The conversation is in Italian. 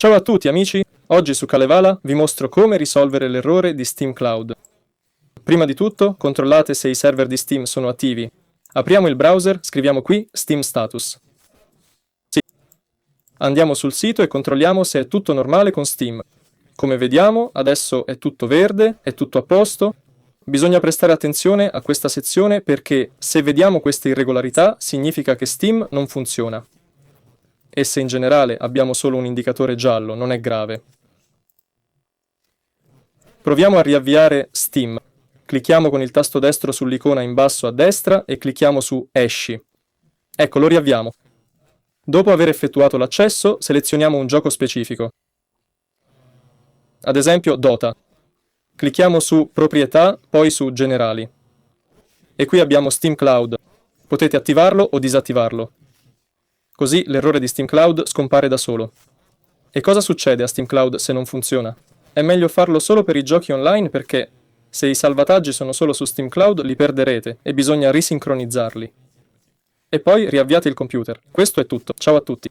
Ciao a tutti amici, oggi su Kalevala vi mostro come risolvere l'errore di Steam Cloud. Prima di tutto, controllate se i server di Steam sono attivi. Apriamo il browser, scriviamo qui Steam Status. Sì. Andiamo sul sito e controlliamo se è tutto normale con Steam. Come vediamo, adesso è tutto verde, è tutto a posto. Bisogna prestare attenzione a questa sezione perché se vediamo queste irregolarità significa che Steam non funziona. E se in generale abbiamo solo un indicatore giallo, non è grave. Proviamo a riavviare Steam. Clicchiamo con il tasto destro sull'icona in basso a destra e clicchiamo su Esci. Ecco, lo riavviamo. Dopo aver effettuato l'accesso, selezioniamo un gioco specifico. Ad esempio Dota. Clicchiamo su Proprietà, poi su Generali. E qui abbiamo Steam Cloud. Potete attivarlo o disattivarlo. Così l'errore di Steam Cloud scompare da solo. E cosa succede a Steam Cloud se non funziona? È meglio farlo solo per i giochi online perché se i salvataggi sono solo su Steam Cloud li perderete e bisogna risincronizzarli. E poi riavviate il computer. Questo è tutto. Ciao a tutti.